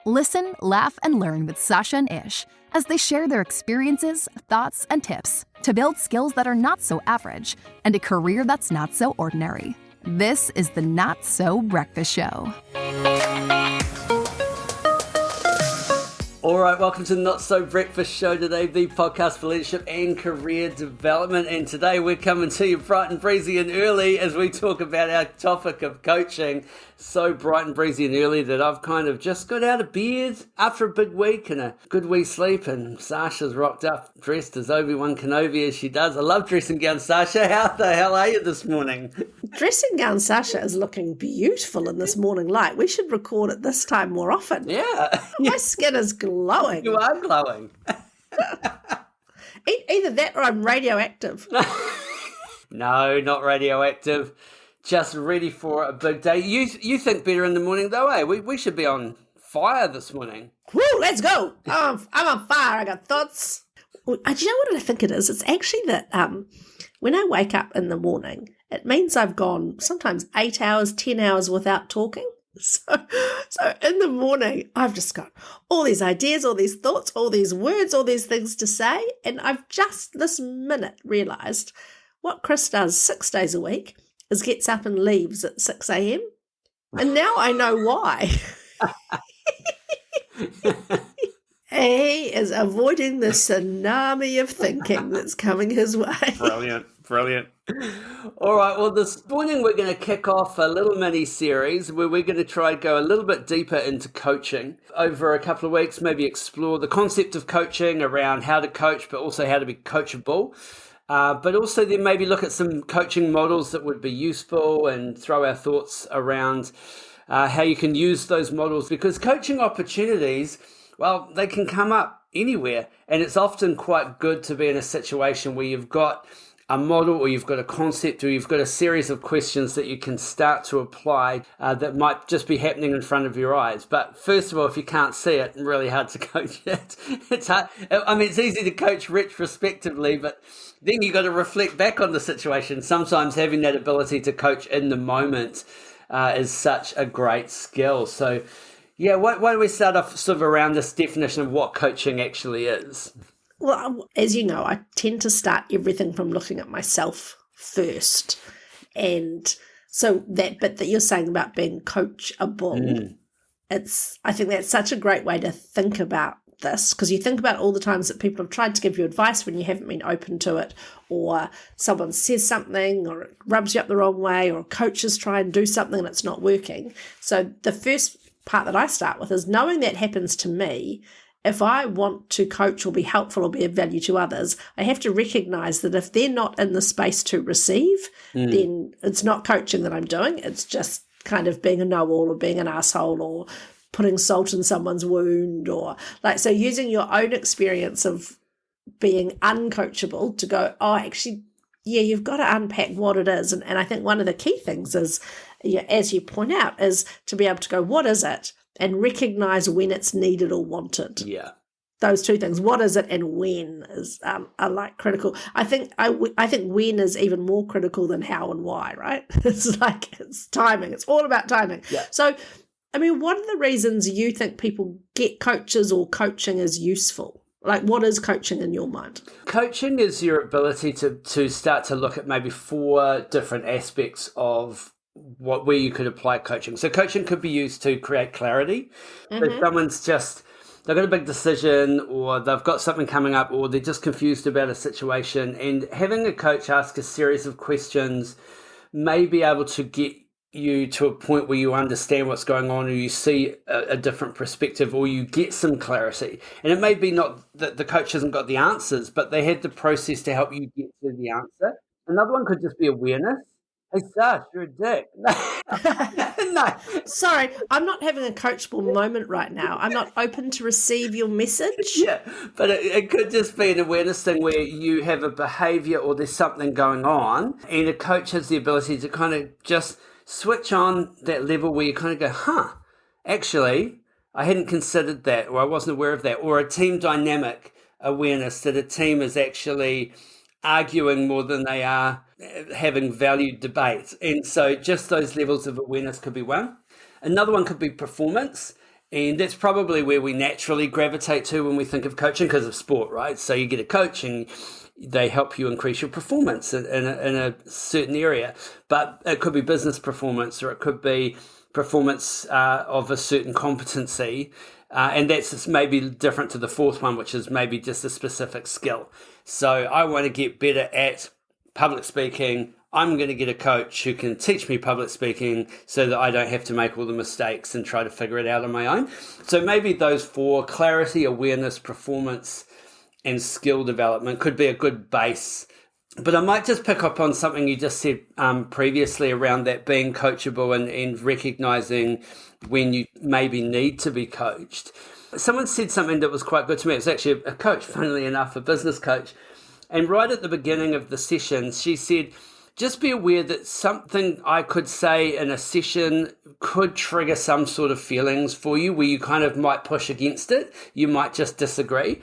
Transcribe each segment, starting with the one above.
Listen, laugh, and learn with Sacha and Ish as they share their experiences, thoughts, and tips to build skills that are not so average and a career that's not so ordinary. This is the Not So Breakfast Show. All right, welcome to the Not So Breakfast Show today, the podcast for leadership and career development. And today we're coming to you bright and breezy and early as we talk about our topic of coaching. So bright and breezy and early that I've kind of just got out of bed after a big week and a good wee sleep, and Sasha's rocked up dressed as Obi-Wan Kenobi as she does. I love dressing gown Sasha. How the hell are you this morning? Dressing gown Sacha is looking beautiful in this morning light. We should record at this time more often. Yeah. My skin is glowing. You are glowing. Either that or I'm radioactive. No, not radioactive. Just ready for a big day. You think better in the morning though, eh? We should be on fire this morning. Woo, let's go. I'm on fire. I got thoughts. Do you know what I think it is? It's actually that when I wake up in the morning, it means I've gone sometimes 8 hours, 10 hours without talking. So in the morning, I've just got all these ideas, all these thoughts, all these words, all these things to say. And I've just this minute realised what Chris does 6 days a week is gets up and leaves at 6 a.m. And now I know why. He is avoiding the tsunami of thinking that's coming his way. Brilliant. All right, well, this morning we're going to kick off a little mini-series where we're going to try to go a little bit deeper into coaching. Over a couple of weeks, maybe explore the concept of coaching around how to coach, but also how to be coachable. But also then maybe look at some coaching models that would be useful and throw our thoughts around how you can use those models, because coaching opportunities, well, they can come up anywhere, and it's often quite good to be in a situation where you've got a model or you've got a concept or you've got a series of questions that you can start to apply that might just be happening in front of your eyes. But first of all, if you can't see it, it's really hard to coach it. It's hard. I mean, it's easy to coach retrospectively, but then you've got to reflect back on the situation. Sometimes having that ability to coach in the moment is such a great skill. So yeah, why don't we start off sort of around this definition of what coaching actually is? Well, as you know, I tend to start everything from looking at myself first. And so that bit that you're saying about being coachable, I think that's such a great way to think about this, because you think about all the times that people have tried to give you advice when you haven't been open to it, or someone says something or it rubs you up the wrong way, or coaches try and do something and it's not working. So the first part that I start with is knowing that happens to me. If I want to coach or be helpful or be of value to others, I have to recognize that if they're not in the space to receive, then it's not coaching that I'm doing. It's just kind of being a know-all or being an asshole or putting salt in someone's wound, or so using your own experience of being uncoachable to go, oh, actually, yeah, you've got to unpack what it is. And I think one of the key things is, as you point out, is to be able to go, what is it? And recognize when it's needed or wanted. Yeah. Those two things, what is it and when, is are like critical. I think when is even more critical than how and why, right? It's timing. It's all about timing. Yeah. So, I mean, what are the reasons you think people get coaches or coaching is useful? Like, what is coaching in your mind? Coaching is your ability to start to look at maybe 4 different aspects of where you could apply coaching. So coaching could be used to create clarity. So someone's they've got a big decision, or they've got something coming up, or they're just confused about a situation, and having a coach ask a series of questions may be able to get you to a point where you understand what's going on, or you see a different perspective, or you get some clarity. And it may be not that the coach hasn't got the answers, but they had the process to help you get to the answer. Another one could just be awareness. Hey, Sash, you're a dick. No. Sorry, I'm not having a coachable moment right now. I'm not open to receive your message. Yeah, but it could just be an awareness thing where you have a behavior or there's something going on, and a coach has the ability to kind of just switch on that level where you kind of go, actually, I hadn't considered that, or I wasn't aware of that, or a team dynamic awareness that a team is actually arguing more than they are having valued debates. And so just those levels of awareness could be one. Another one could be performance. And that's probably where we naturally gravitate to when we think of coaching because of sport, right? So you get a coach and they help you increase your performance in a certain area. But it could be business performance, or it could be performance of a certain competency. And that's maybe different to the fourth one, which is maybe just a specific skill. So I want to get better at public speaking. I'm going to get a coach who can teach me public speaking so that I don't have to make all the mistakes and try to figure it out on my own. So maybe those four: clarity, awareness, performance, and skill development could be a good base. But I might just pick up on something you just said previously around that being coachable and recognizing when you maybe need to be coached. Someone said something that was quite good to me. It was actually a coach, funnily enough, a business coach. And right at the beginning of the session, she said, just be aware that something I could say in a session could trigger some sort of feelings for you where you kind of might push against it. You might just disagree.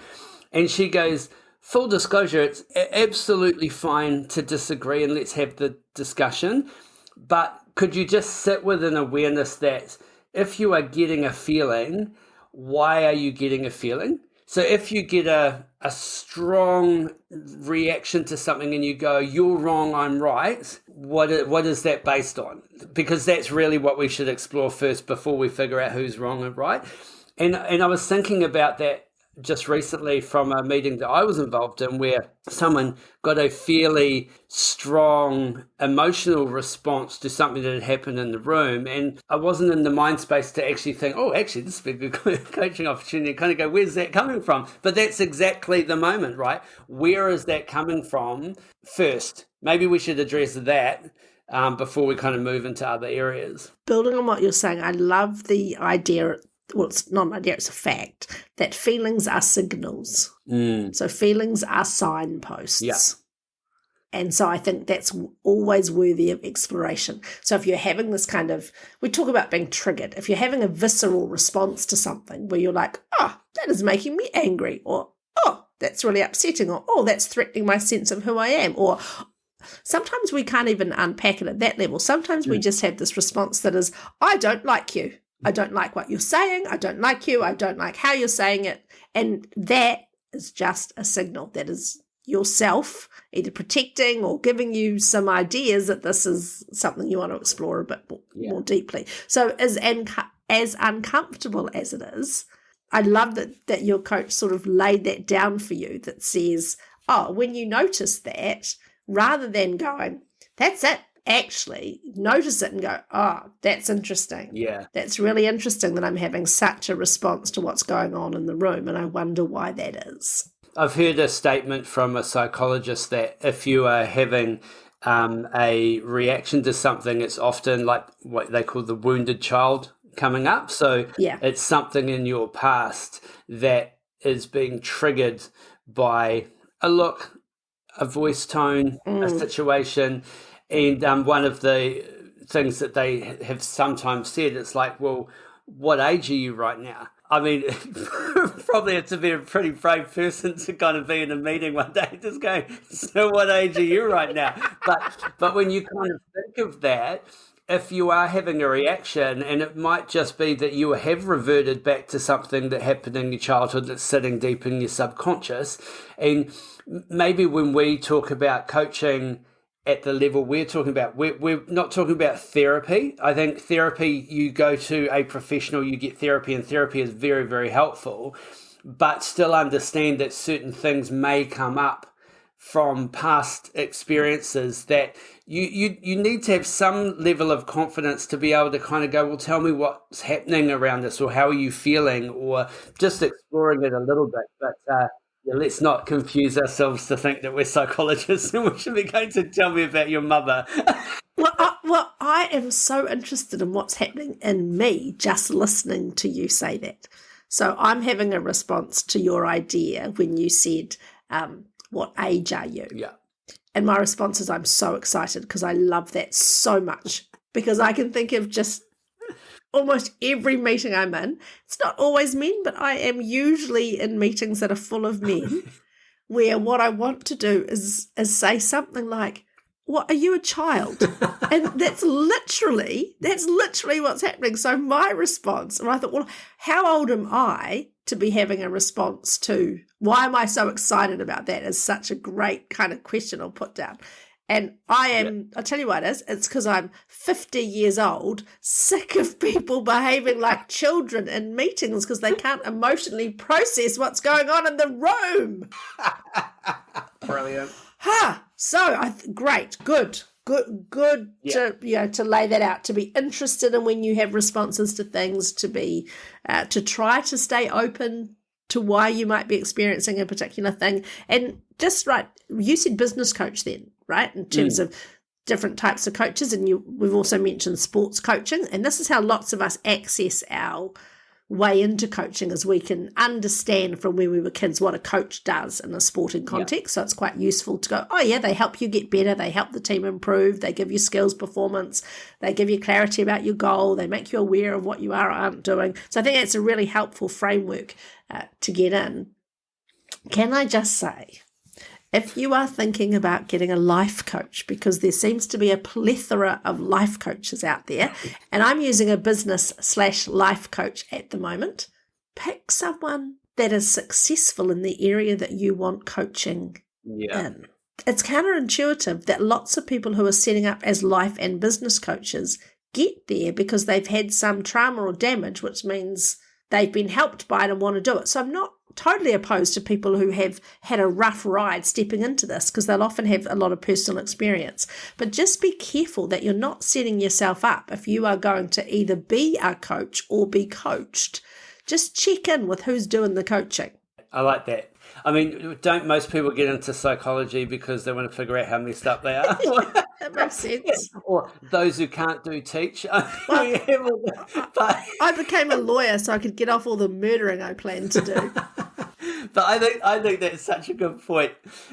And she goes, full disclosure, it's absolutely fine to disagree and let's have the discussion. But could you just sit with an awareness that if you are getting a feeling, why are you getting a feeling? So if you get a strong reaction to something and you go, you're wrong, I'm right, what is that based on? Because that's really what we should explore first before we figure out who's wrong and right. And I was thinking about that just recently from a meeting that I was involved in where someone got a fairly strong emotional response to something that had happened in the room. And I wasn't in the mind space to actually think, oh, actually, this would be a good coaching opportunity, kind of go, where's that coming from? But that's exactly the moment, right? Where is that coming from first? Maybe we should address that before we kind of move into other areas. Building on what you're saying, I love the idea, well, it's not an idea, it's a fact, that feelings are signals. So feelings are signposts. Yeah. And so I think that's always worthy of exploration. So if you're having this kind of, we talk about being triggered, if you're having a visceral response to something where you're like, oh, that is making me angry, or, oh, that's really upsetting, or, oh, that's threatening my sense of who I am, or sometimes we can't even unpack it at that level. Sometimes we just have this response that is, I don't like you. I don't like what you're saying. I don't like you. I don't like how you're saying it. And that is just a signal. That is yourself either protecting or giving you some ideas that this is something you want to explore a bit more deeply. So as uncomfortable as it is, I love that your coach sort of laid that down for you, that says, oh, when you notice that, rather than going, that's it, actually notice it and go, oh, that's interesting. Yeah. That's really interesting that I'm having such a response to what's going on in the room, and I wonder why that is. I've heard a statement from a psychologist that if you are having a reaction to something, it's often like what they call the wounded child coming up. So it's something in your past that is being triggered by a look, a voice tone, a situation. And one of the things that they have sometimes said, it's like, well, what age are you right now? I mean, probably it's to be a pretty brave person to kind of be in a meeting one day just going, so what age are you right now? But when you kind of think of that, if you are having a reaction, and it might just be that you have reverted back to something that happened in your childhood that's sitting deep in your subconscious. And maybe when we talk about coaching at the level we're talking about, we're not talking about therapy. I think therapy, you go to a professional, you get therapy, and therapy is very, very helpful, but still understand that certain things may come up from past experiences that you need to have some level of confidence to be able to kind of go, well, tell me what's happening around this, or how are you feeling, or just exploring it a little bit. But let's not confuse ourselves to think that we're psychologists and we should be going to tell me about your mother. Well, I am so interested in what's happening in me just listening to you say that. So I'm having a response to your idea when you said, what age are you? Yeah. And my response is, I'm so excited because I love that so much, because I can think of just almost every meeting I'm in. It's not always men, but I am usually in meetings that are full of men where what I want to do is say something like, what, are you a child? And that's literally what's happening. So my response, and I thought, well, how old am I to be having a response to, why am I so excited about that, is such a great kind of question I'll put down. And I am, I'll tell you what it is, it's because I'm 50 years old, sick of people behaving like children in meetings because they can't emotionally process what's going on in the room. Brilliant. So great, good to lay that out, to be interested in when you have responses to things, to be to try to stay open to why you might be experiencing a particular thing. And just right, you said business coach then, right? In terms of different types of coaches, and we've also mentioned sports coaching, and this is how lots of us access our way into coaching, as we can understand from when we were kids what a coach does in a sporting context. So it's quite useful to go, oh yeah, they help you get better, they help the team improve, they give you skills performance, they give you clarity about your goal, they make you aware of what you are or aren't doing. So I think that's a really helpful framework to get in. Can I just say, if you are thinking about getting a life coach, because there seems to be a plethora of life coaches out there, and I'm using a business/life coach at the moment, pick someone that is successful in the area that you want coaching in. It's counterintuitive that lots of people who are setting up as life and business coaches get there because they've had some trauma or damage, which means they've been helped by it and want to do it. So I'm not totally opposed to people who have had a rough ride stepping into this, because they'll often have a lot of personal experience. But just be careful that you're not setting yourself up, if you are going to either be a coach or be coached. Just check in with who's doing the coaching. I like that. I mean, don't most people get into psychology because they want to figure out how messed up they are? That makes sense. Or those who can't do teach. Well, I became a lawyer so I could get off all the murdering I planned to do. But I think that's such a good point.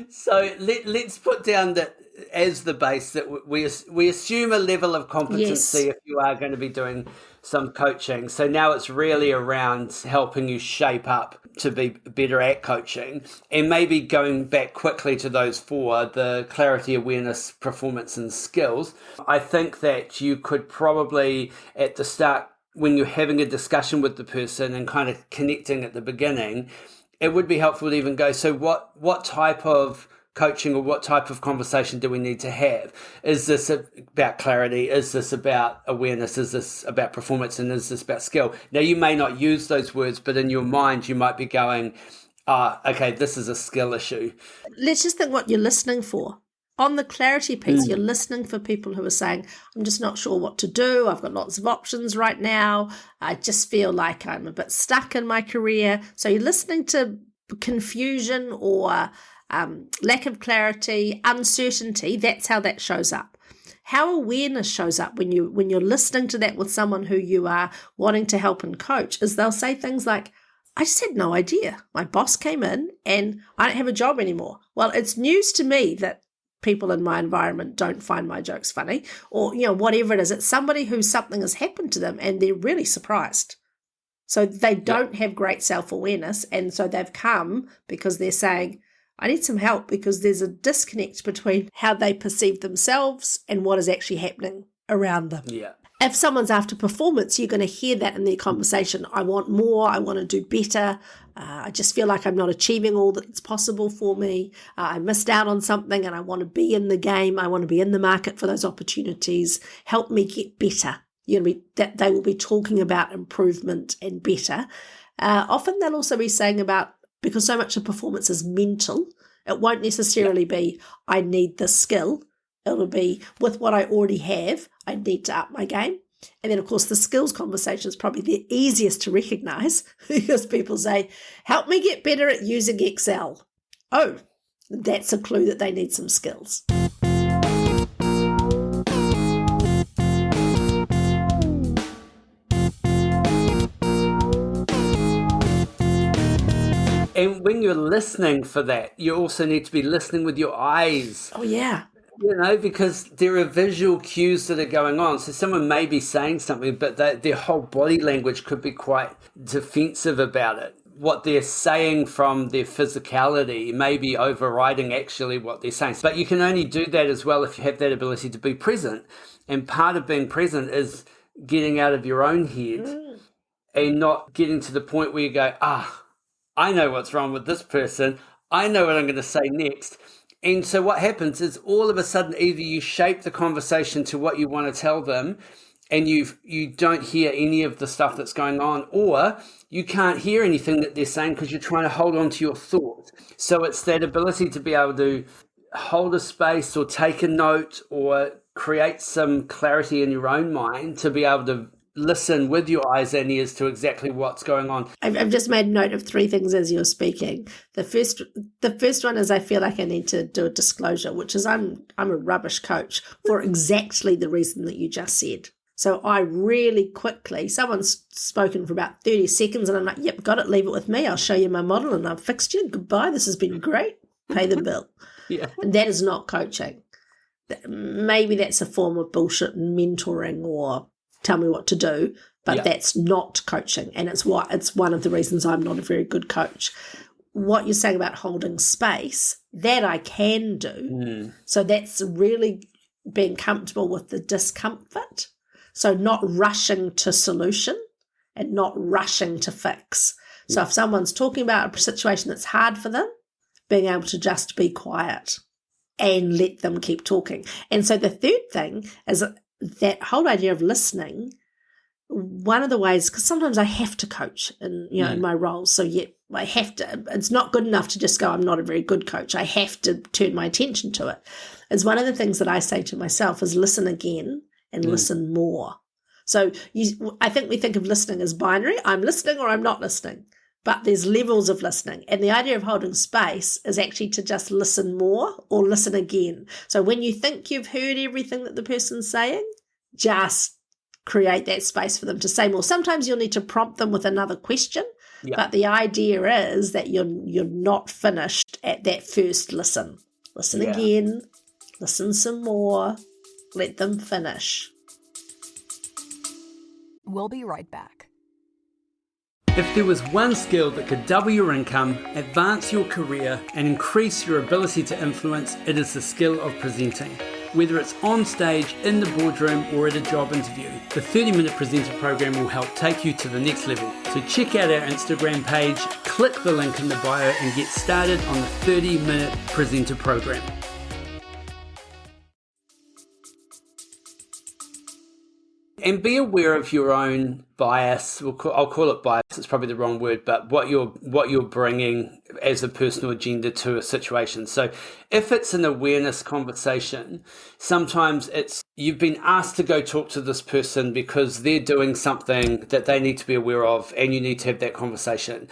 So let's put down that as the base, that we assume a level of competency if you are going to be doing some coaching. So now it's really around helping you shape up to be better at coaching, and maybe going back quickly to those four: the clarity, awareness, performance, and skills. I think that you could probably at the start, when you're having a discussion with the person and kind of connecting at the beginning, it would be helpful to even go, so what type of coaching or what type of conversation do we need to have? Is this about clarity? Is this about awareness? Is this about performance? And is this about skill? Now, you may not use those words, but in your mind, you might be going, okay, this is a skill issue. Let's just think what you're listening for. On the clarity piece, you're listening for people who are saying, I'm just not sure what to do. I've got lots of options right now. I just feel like I'm a bit stuck in my career. So you're listening to confusion or lack of clarity, uncertainty. That's how that shows up. How awareness shows up when you're listening to that with someone who you are wanting to help and coach is they'll say things like, I just had no idea. My boss came in and I don't have a job anymore. Well, it's news to me that people in my environment don't find my jokes funny, or whatever it is. It's somebody who something has happened to them and they're really surprised. So they don't have great self-awareness, and so they've come because they're saying, I need some help, because there's a disconnect between how they perceive themselves and what is actually happening around them. Yeah. If someone's after performance, you're going to hear that in their conversation. I want more. I want to do better. I just feel like I'm not achieving all that's possible for me. I missed out on something and I want to be in the game. I want to be in the market for those opportunities. Help me get better. That they will be talking about improvement and better. Often they'll also be saying about, because so much of performance is mental, it won't necessarily be, I need this skill. It'll be, with what I already have, I need to up my game. And then, of course, the skills conversation is probably the easiest to recognize, because people say, help me get better at using Excel. Oh, that's a clue that they need some skills. And when you're listening for that, you also need to be listening with your eyes. Oh, yeah. Because there are visual cues that are going on. So someone may be saying something, but their whole body language could be quite defensive about it. what they're saying from their physicality may be overriding actually what they're saying. But you can only do that as well if you have that ability to be present. And part of being present is getting out of your own head and not getting to the point where you go, I know what's wrong with this person. I know what I'm going to say next. And so what happens is all of a sudden either you shape the conversation to what you want to tell them and you don't hear any of the stuff that's going on, or you can't hear anything that they're saying because you're trying to hold on to your thought. So it's that ability to be able to hold a space or take a note or create some clarity in your own mind to be able to listen with your eyes and ears to exactly what's going on. I've just made note of 3 things as you're speaking. The first one is I feel like I need to do a disclosure, which is I'm a rubbish coach for exactly the reason that you just said. So I really quickly, someone's spoken for about 30 seconds and I'm like, yep, got it, leave it with me. I'll show you my model and I've fixed you. Goodbye. This has been great. Pay the bill. Yeah. And that is not coaching. Maybe that's a form of bullshit mentoring or tell me what to do, but that's not coaching. And it's one of the reasons I'm not a very good coach. What you're saying about holding space, that I can do. So that's really being comfortable with the discomfort. So not rushing to solution and not rushing to fix. So if someone's talking about a situation that's hard for them, being able to just be quiet and let them keep talking. And so the third thing is that whole idea of listening. One of the ways, because sometimes I have to coach in my roles, so I have to, it's not good enough to just go, I'm not a very good coach. I have to turn my attention to it. It's one of the things that I say to myself is listen again and listen more. So I think we think of listening as binary. I'm listening or I'm not listening. But there's levels of listening. And the idea of holding space is actually to just listen more or listen again. So when you think you've heard everything that the person's saying, just create that space for them to say more. Sometimes you'll need to prompt them with another question. But the idea is that you're not finished at that first listen. Listen again, listen some more, let them finish. We'll be right back. If there was one skill that could double your income, advance your career, and increase your ability to influence, it is the skill of presenting. Whether it's on stage, in the boardroom, or at a job interview, the 30-minute presenter program will help take you to the next level. So check out our Instagram page, click the link in the bio, and get started on the 30-minute presenter program. And be aware of your own bias. I'll call it bias. It's probably the wrong word, but what you're bringing as a personal agenda to a situation. So if it's an awareness conversation, sometimes it's you've been asked to go talk to this person because they're doing something that they need to be aware of, and you need to have that conversation.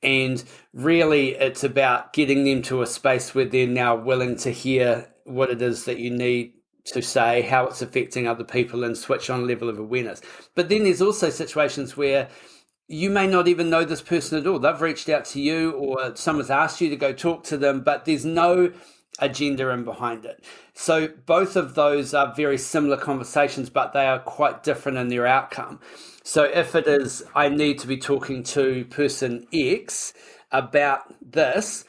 And really, it's about getting them to a space where they're now willing to hear what it is that you need to say, how it's affecting other people, and switch on a level of awareness. But then there's also situations where you may not even know this person at all. They've reached out to you or someone's asked you to go talk to them, but there's no agenda in behind it. So both of those are very similar conversations, but they are quite different in their outcome. So if it is, I need to be talking to person X about this,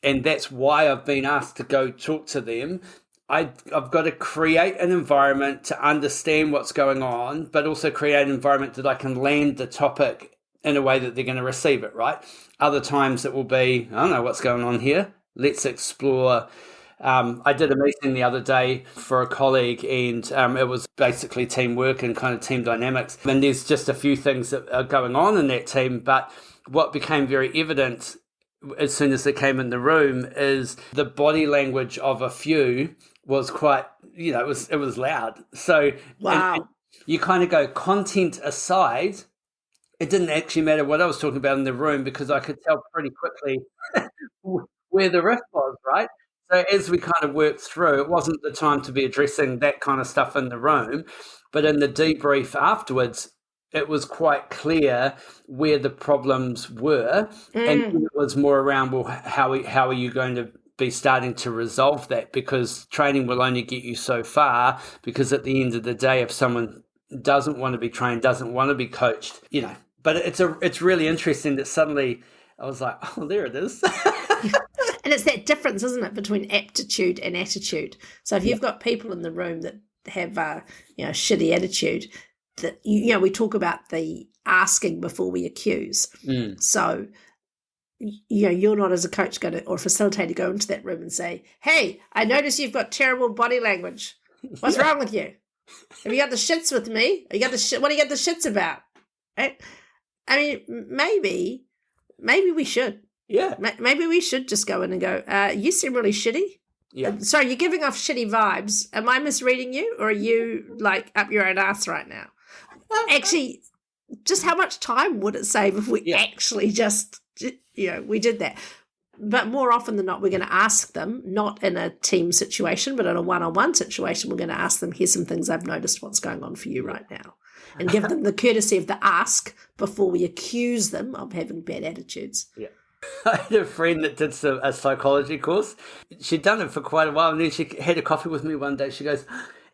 and that's why I've been asked to go talk to them, I've got to create an environment to understand what's going on, but also create an environment that I can land the topic in a way that they're going to receive it, right? Other times it will be, I don't know what's going on here. Let's explore. I did a meeting the other day for a colleague, and it was basically teamwork and kind of team dynamics. And there's just a few things that are going on in that team, but what became very evident as soon as they came in the room is the body language of a few was quite, it was loud. So wow. And you kind of go, content aside, it didn't actually matter what I was talking about in the room because I could tell pretty quickly where the riff was, right? So as we kind of worked through, it wasn't the time to be addressing that kind of stuff in the room, but in the debrief afterwards, it was quite clear where the problems were, and it was more around, well, how are you going to be starting to resolve that? Because training will only get you so far, because at the end of the day, if someone doesn't want to be trained, doesn't want to be coached, but it's really interesting that suddenly I was like, oh, there it is. And it's that difference, isn't it, between aptitude and attitude. So if you've got people in the room that have, shitty attitude, that we talk about the asking before we accuse. So, you're not as a coach going to, or facilitator, go into that room and say, hey, I notice you've got terrible body language. What's wrong with you? Have you got the shits with me? What do you got the shits about? Right? I mean, maybe we should. Yeah. Maybe we should just go in and go, you seem really shitty. Yeah. Sorry, you're giving off shitty vibes. Am I misreading you, or are you like up your own ass right now? Actually, just how much time would it save if we actually just, we did that? But more often than not, we're going to ask them, not in a team situation, but in a one-on-one situation, we're going to ask them, here's some things I've noticed, what's going on for you right now. And give them the courtesy of the ask before we accuse them of having bad attitudes. Yeah. I had a friend that did a psychology course. She'd done it for quite a while, and then she had a coffee with me one day. She goes,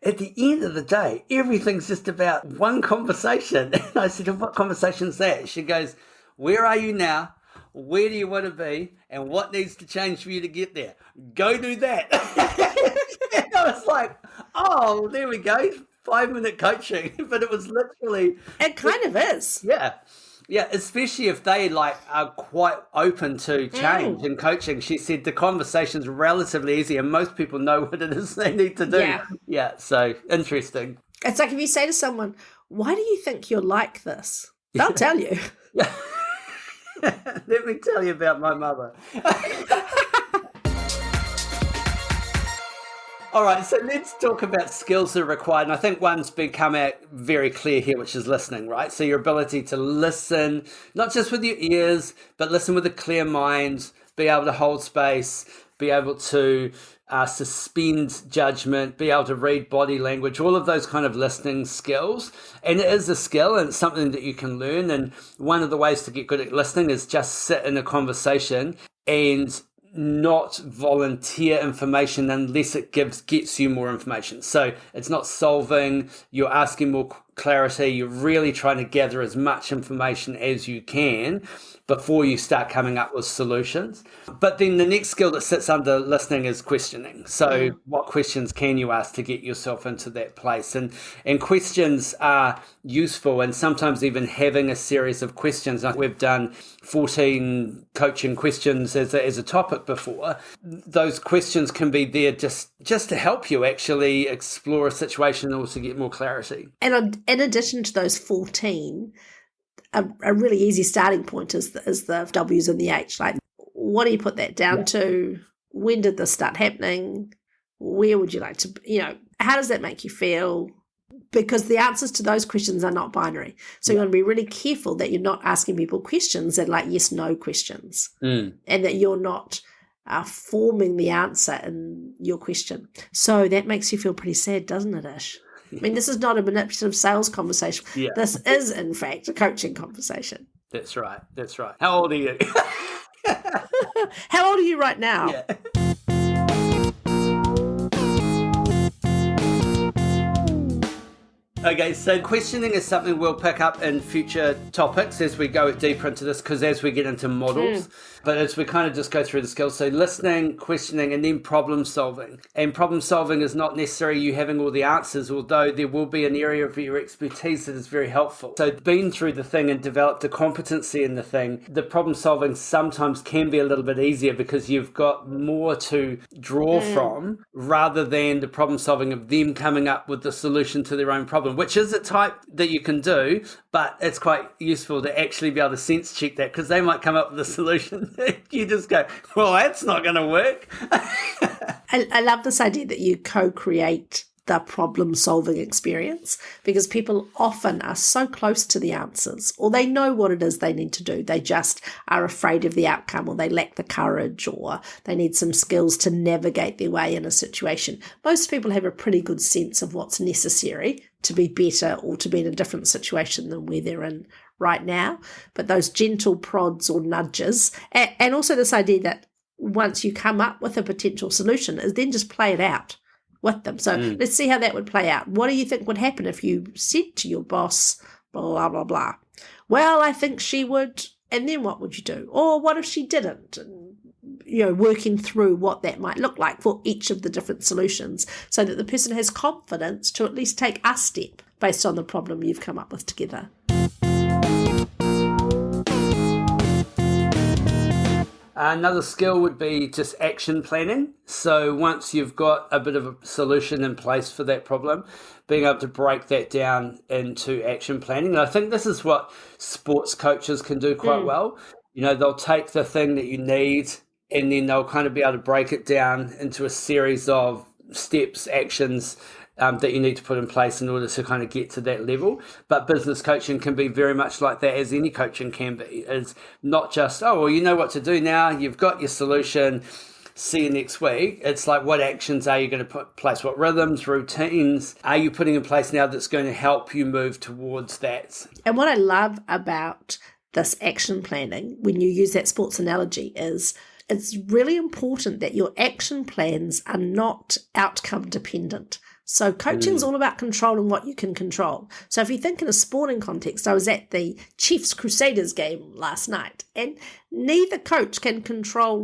at the end of the day, everything's just about one conversation. And I said, what conversation's that? She goes, where are you now? Where do you want to be? And what needs to change for you to get there? Go do that. And I was like, oh, there we go. 5-minute coaching. But it was literally... It kind of is. Yeah. Yeah, especially if they are quite open to change and coaching. She said the conversation's relatively easy and most people know what it is they need to do. Yeah, so interesting. It's like if you say to someone, why do you think you're like this? They'll tell you. Yeah. Let me tell you about my mother. All right, so let's talk about skills that are required. And I think one's become out very clear here, which is listening, right? So your ability to listen, not just with your ears, but listen with a clear mind, be able to hold space, be able to suspend judgment, be able to read body language, all of those kind of listening skills. And it is a skill and it's something that you can learn. And one of the ways to get good at listening is just sit in a conversation and not volunteer information unless it gets you more information. So it's not solving, you're asking more clarity, you're really trying to gather as much information as you can before you start coming up with solutions. But then the next skill that sits under listening is questioning. So what questions can you ask to get yourself into that place? And questions are useful, and sometimes even having a series of questions. Like we've done 14 coaching questions as a topic before. Those questions can be there just to help you actually explore a situation and also get more clarity. And in addition to those 14, a really easy starting point is the W's and the H. Like, what do you put that down to? When did this start happening? Where would you like to, how does that make you feel? Because the answers to those questions are not binary. So you want to be really careful that you're not asking people questions that are like yes, no questions. And that you're not forming the answer in your question. So that makes you feel pretty sad, doesn't it, Ish? I mean, this is not a manipulative sales conversation. Yeah. This is, in fact, a coaching conversation. That's right. How old are you? How old are you right now? Yeah. Okay, so questioning is something we'll pick up in future topics as we go deeper into this, because as we get into models, but as we kind of just go through the skills, so listening, questioning, and then problem solving. And problem solving is not necessarily you having all the answers, although there will be an area of your expertise that is very helpful. So been through the thing and developed a competency in the thing, the problem solving sometimes can be a little bit easier because you've got more to draw from rather than the problem solving of them coming up with the solution to their own problem, which is a type that you can do, but it's quite useful to actually be able to sense check that because they might come up with a solution. You just go, well, that's not going to work. I love this idea that you co-create the problem-solving experience because people often are so close to the answers or they know what it is they need to do. They just are afraid of the outcome or they lack the courage or they need some skills to navigate their way in a situation. Most people have a pretty good sense of what's necessary to be better or to be in a different situation than where they're in right now. But those gentle prods or nudges, and also this idea that once you come up with a potential solution is then just play it out with them. So let's see how that would play out. What do you think would happen if you said to your boss, blah, blah, blah, blah? Well, I think she would And then what would you do? Or what if she didn't? And, working through what that might look like for each of the different solutions so that the person has confidence to at least take a step based on the problem you've come up with together. Another skill would be just action planning. So once you've got a bit of a solution in place for that problem, being able to break that down into action planning. And I think this is what sports coaches can do quite well. They'll take the thing that you need and then they'll kind of be able to break it down into a series of steps, actions that you need to put in place in order to kind of get to that level. But business coaching can be very much like that, as any coaching can be. It's not just, you know what to do now, you've got your solution, see you next week. It's like, what actions are you going to put in place? What rhythms, routines are you putting in place now that's going to help you move towards that? And what I love about this action planning, when you use that sports analogy, is it's really important that your action plans are not outcome dependent. So coaching is all about controlling what you can control. So if you think in a sporting context, I was at the Chiefs Crusaders game last night, and neither coach can control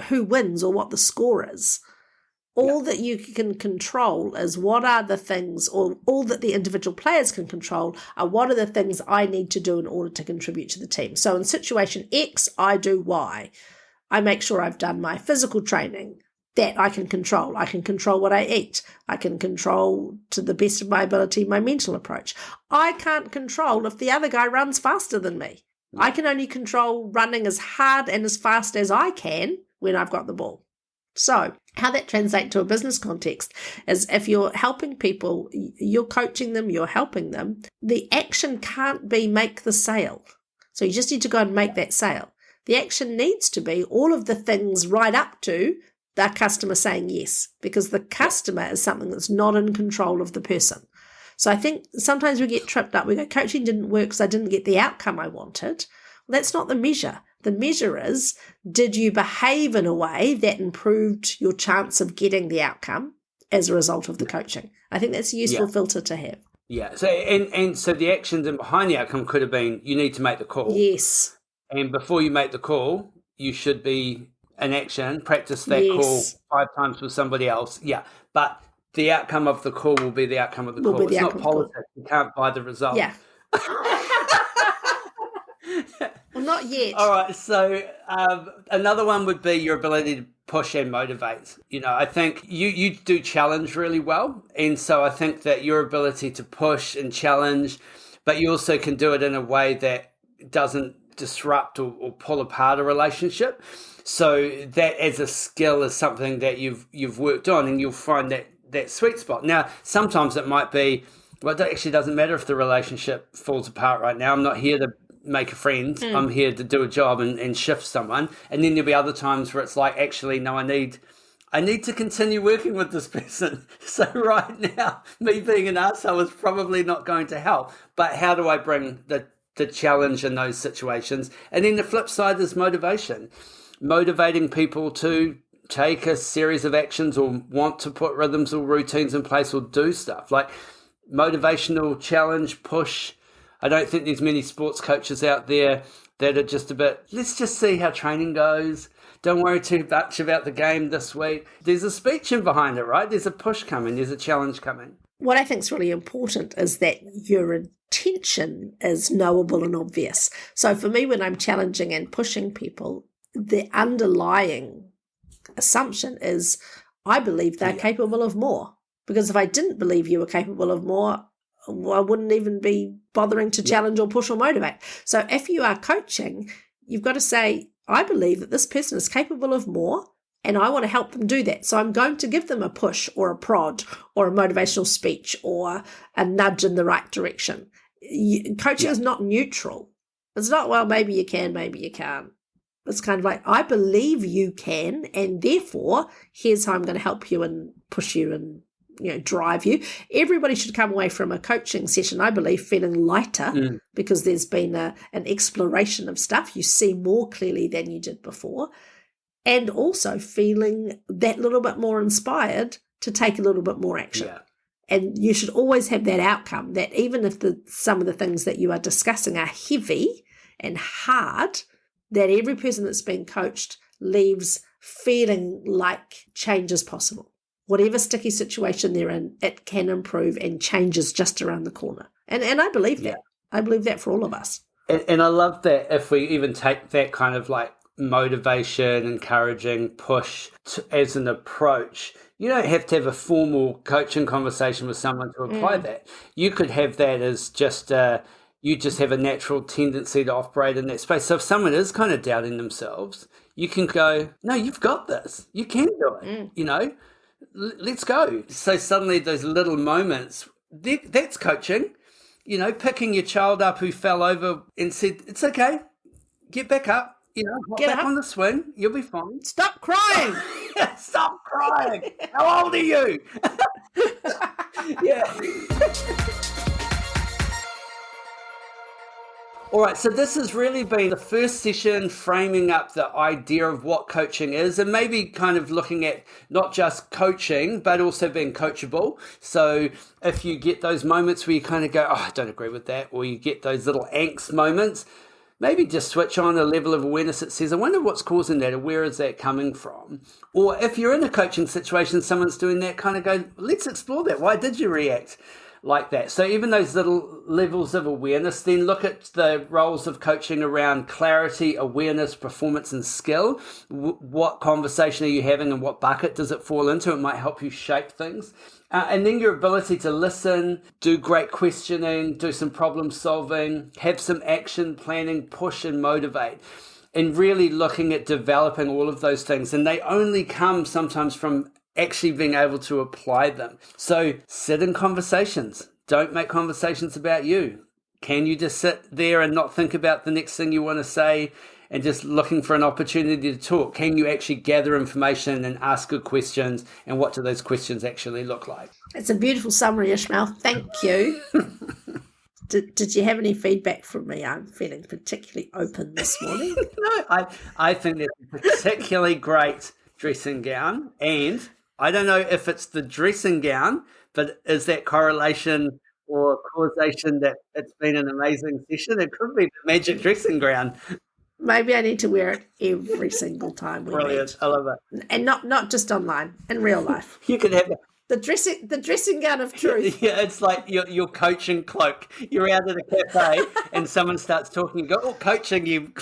who wins or what the score is. All that you can control is what are the things, or all that the individual players can control are what are the things I need to do in order to contribute to the team. So in situation X, I do Y. I make sure I've done my physical training. That I can control. I can control what I eat. I can control, to the best of my ability, my mental approach. I can't control if the other guy runs faster than me. I can only control running as hard and as fast as I can when I've got the ball. So how that translates to a business context is if you're helping people, you're coaching them, you're helping them, the action can't be make the sale. So you just need to go and make that sale. The action needs to be all of the things right up to the customer saying yes, because the customer is something that's not in control of the person. So I think sometimes we get tripped up. We go, coaching didn't work because I didn't get the outcome I wanted. Well, that's not the measure. The measure is, did you behave in a way that improved your chance of getting the outcome as a result of the coaching? I think that's a useful filter to have. Yeah. So and so the actions and behind the outcome could have been, you need to make the call. Yes. And before you make the call, you should be an action, practice that call 5 times with somebody else. Yeah. But the outcome of the call will be the outcome of the call. It's not politics. You can't buy the result. Yeah. Well, not yet. All right. So another one would be your ability to push and motivate. I think you do challenge really well. And so I think that your ability to push and challenge, but you also can do it in a way that doesn't disrupt or pull apart a relationship. So that as a skill is something that you've worked on, and you'll find that sweet spot. Now, sometimes it might be, well, it actually doesn't matter if the relationship falls apart right now. I'm not here to make a friend. I'm here to do a job and shift someone. And then there'll be other times where it's like, actually, no, I need to continue working with this person. So right now, me being an arsehole is probably not going to help. But how do I bring the challenge in those situations? And then the flip side is motivation. Motivating people to take a series of actions or want to put rhythms or routines in place or do stuff like motivational challenge, push. I don't think there's many sports coaches out there that are just a bit, let's just see how training goes. Don't worry too much about the game this week. There's a speech in behind it, right? There's a push coming. There's a challenge coming. What I think is really important is that your intention is knowable and obvious. So for me, when I'm challenging and pushing people, the underlying assumption is I believe they're capable of more. Because if I didn't believe you were capable of more, I wouldn't even be bothering to challenge or push or motivate. So if you are coaching, you've got to say, I believe that this person is capable of more, and I want to help them do that. So I'm going to give them a push or a prod or a motivational speech or a nudge in the right direction. Coaching is not neutral. It's not, well, maybe you can, maybe you can't. It's kind of like, I believe you can, and therefore, here's how I'm going to help you and push you and drive you. Everybody should come away from a coaching session, I believe, feeling lighter because there's been an exploration of stuff. You see more clearly than you did before, and also feeling that little bit more inspired to take a little bit more action. Yeah. And you should always have that outcome that even if some of the things that you are discussing are heavy, and hard that every person that's been coached leaves feeling like change is possible. Whatever sticky situation they're in, it can improve and change is just around the corner. And I believe that. I believe that for all of us. And I love that if we even take that kind of like motivation, encouraging, push as an approach, you don't have to have a formal coaching conversation with someone to apply that. You could have that as just you just have a natural tendency to operate in that space. So if someone is kind of doubting themselves, you can go, no, you've got this. You can do it. You know, let's go. So suddenly those little moments, that's coaching. You know, picking your child up who fell over and said, it's okay, get back up. You know, hop back on the swing. You'll be fine. Stop crying. Stop crying. How old are you? Yeah. All right, so this has really been the first session framing up the idea of what coaching is and maybe kind of looking at not just coaching, but also being coachable. So if you get those moments where you kind of go, oh, I don't agree with that, or you get those little angst moments, maybe just switch on a level of awareness that says, I wonder what's causing that, or where is that coming from? Or if you're in a coaching situation, someone's doing that, kind of go, let's explore that. Why did you react like that? So even those little levels of awareness, then look at the roles of coaching around clarity, awareness, performance, and skill. What conversation are you having and what bucket does it fall into? It might help you shape things. And then your ability to listen, do great questioning, do some problem solving, have some action planning, push and motivate, and really looking at developing all of those things. And they only come sometimes from actually being able to apply them. So sit in conversations. Don't make conversations about you. Can you just sit there and not think about the next thing you want to say and just looking for an opportunity to talk? Can you actually gather information and ask good questions? And what do those questions actually look like? It's a beautiful summary, Ishmael. Thank you. Did you have any feedback from me? I'm feeling particularly open this morning. No, I think that's a particularly great dressing gown. And I don't know if it's the dressing gown, but is that correlation or causation that it's been an amazing session? It could be the magic dressing gown. Maybe I need to wear it every single time we Brilliant. meet. I love it. And not just online, in real life. You can have it. The dressing gown of truth. Yeah, it's like your coaching cloak. You're out at a cafe and someone starts talking. You go, oh, coaching. You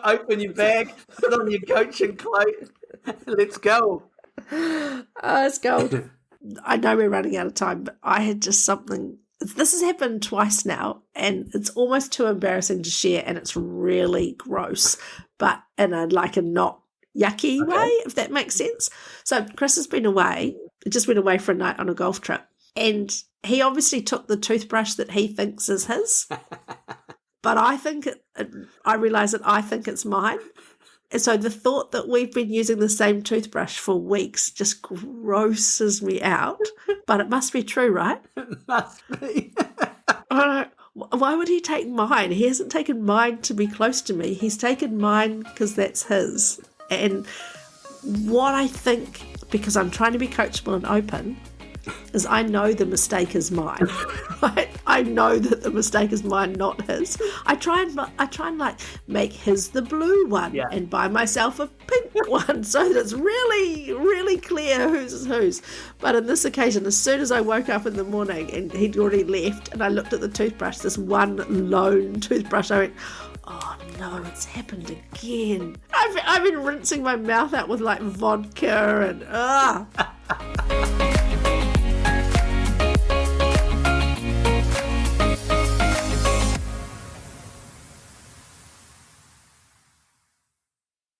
open your bag, put on your coaching cloak. Let's go. Oh, it's gold. I know we're running out of time, but I had just something. This has happened twice now, and it's almost too embarrassing to share, and it's really gross, but in a not yucky way, if that makes sense. So Chris has been away. He just went away for a night on a golf trip, and he obviously took the toothbrush that he thinks is his, but I realise that I think it's mine. And so the thought that we've been using the same toothbrush for weeks just grosses me out. But it must be true, right? It must be. Why would he take mine? He hasn't taken mine to be close to me. He's taken mine because that's his. And what I think, because I'm trying to be coachable and open, is I know the mistake is mine. Right? I know that the mistake is mine, not his. I try and make his the blue one and buy myself a pink one so that it's really, really clear whose. But in this occasion, as soon as I woke up in the morning and he'd already left and I looked at the toothbrush, this one lone toothbrush, I went, oh no, it's happened again. I've been rinsing my mouth out with vodka and